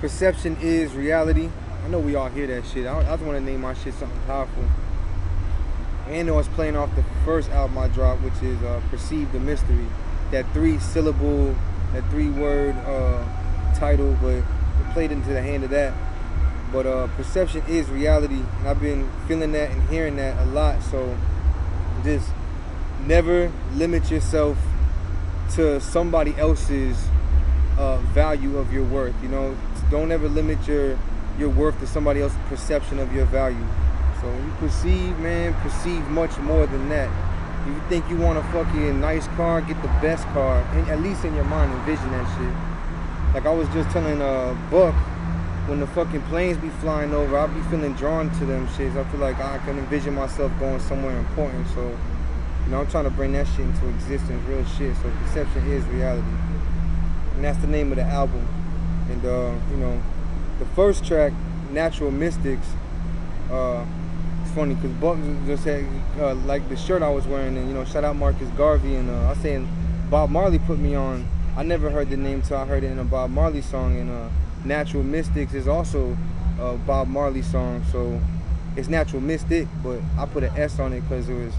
Perception is reality. I know we all hear that shit. I just want to name my shit something powerful. And I was playing off the first album I dropped, which is Perceive the Mystery. That 3-syllable, that 3-word title, but it played into the hand of that. But perception is reality, and I've been feeling that and hearing that a lot. So just never limit yourself to somebody else's value of your worth. You know, don't ever limit your worth to somebody else's perception of your value. So when you perceive, man, perceive much more than that. If you think you want a fucking nice car, get the best car, and at least in your mind envision that shit. Like I was just telling Buck, when the fucking planes be flying over, I'll be feeling drawn to them shits. I feel like I can envision myself going somewhere important. So, you know, I'm trying to bring that shit into existence, real shit. So perception is reality. And that's the name of the album. And, you know, the first track, Natural Mystics, it's funny because Buck just had, like the shirt I was wearing, and, you know, shout out Marcus Garvey. And I was saying Bob Marley put me on. I never heard the name till I heard it in a Bob Marley song. And, Natural Mystics is also a Bob Marley song, so it's Natural Mystic, but I put an S on it because there was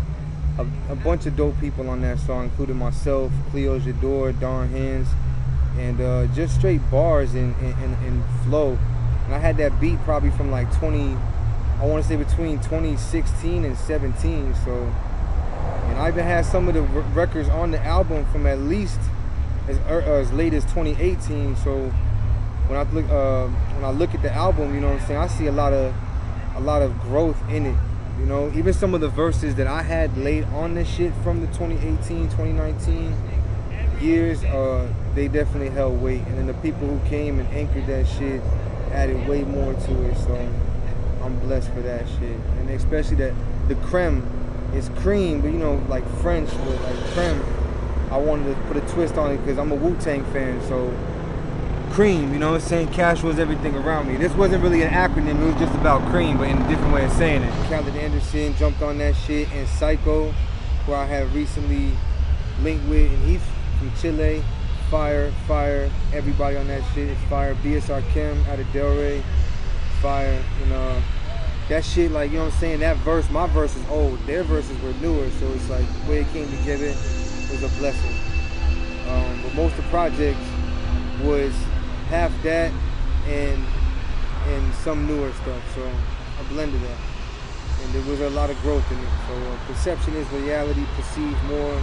a bunch of dope people on that song, including myself, Cleo Jador, Don Hands, and just straight bars and flow. And I had that beat probably from like I want to say between 2016 and 17. So, and I even had some of the records on the album from at least as late as 2018. So. When I look at the album, you know what I'm saying, I see a lot of growth in it. You know, even some of the verses that I had laid on this shit from the 2018, 2019 years, they definitely held weight. And then the people who came and anchored that shit added way more to it. So I'm blessed for that shit. And especially that the creme is cream, but you know, like French, but like creme. I wanted to put a twist on it because I'm a Wu-Tang fan, so cream, you know what I'm saying? Cash was everything around me. This wasn't really an acronym, it was just about cream, but in a different way of saying it. Khaled Anderson jumped on that shit, and Psycho, who I have recently linked with, and he's from Chile. Fire, everybody on that shit is fire. BSR Kim out of Delray, fire, you know. That shit, like, you know what I'm saying? That verse, my verse is old, their verses were newer, so it's like, the way it came together was a blessing. But most of the projects was half that and some newer stuff, so I blended that, and there was a lot of growth in it. So perception is reality. Perceive more,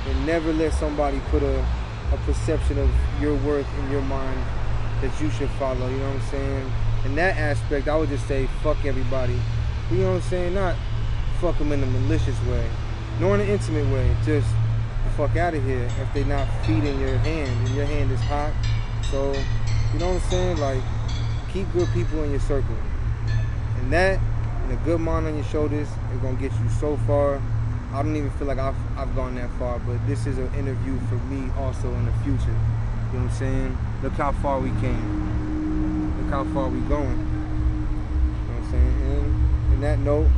and never let somebody put a perception of your worth in your mind that you should follow. You know what I'm saying? In that aspect, I would just say fuck everybody. You know what I'm saying? Not fuck them in a malicious way, nor in an intimate way. Just the fuck out of here if they not feeding your hand, and your hand is hot. So, you know what I'm saying? Like, keep good people in your circle. And that, and a good mind on your shoulders, is going to get you so far. I don't even feel like I've gone that far, but this is an interview for me also in the future. You know what I'm saying? Look how far we came. Look how far we going. You know what I'm saying? And in that note,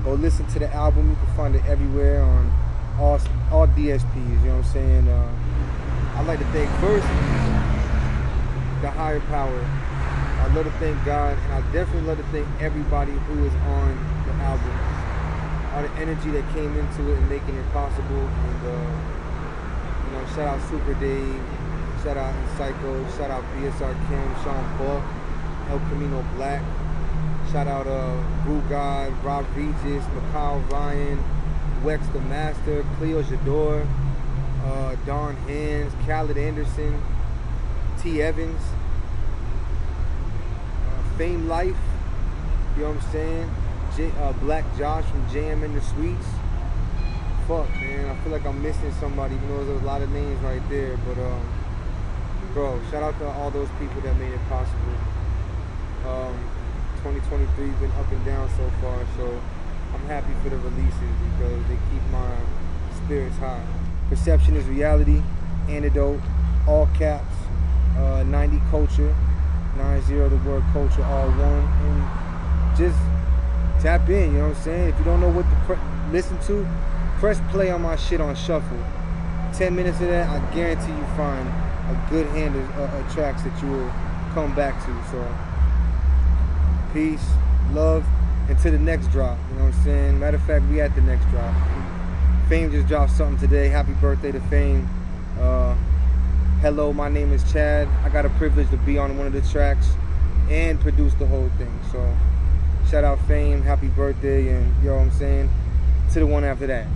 go listen to the album. You can find it everywhere on all DSPs. You know what I'm saying? I'd like to thank first the higher power. I love to thank God, and I definitely love to thank everybody who is on the album. All the energy that came into it and making it possible. And you know, shout out Super Dave, shout out Psycho, shout out BSR Kim, Sean Buck, El Camino Black, shout out Brew God, Rob Regis, Mikhail Ryan, Wex the Master, Cleo Jador, Don Hands, Khaled Anderson, T. Evans, Fame Life, you know what I'm saying? Black Josh from JM in the Suites. Fuck, man, I feel like I'm missing somebody, even though there's a lot of names right there. But bro, shout out to all those people that made it possible. 2023 has been up and down so far, so I'm happy for the releases because they keep my spirits high. Perception is reality. Antidote, all caps. 90CULTURE, 90 the word culture, all one. And just tap in, you know what I'm saying? If you don't know what to listen to, press play on my shit on shuffle. 10 minutes of that, I guarantee you find a good hand of tracks that you will come back to. So peace, love, and to the next drop. You know what I'm saying? Matter of fact, we at the next drop. Fame just dropped something today. Happy birthday to Fame. Hello, my name is Chad. I got a privilege to be on one of the tracks and produce the whole thing. So shout out Fame, happy birthday, and you know what I'm saying, to the one after that.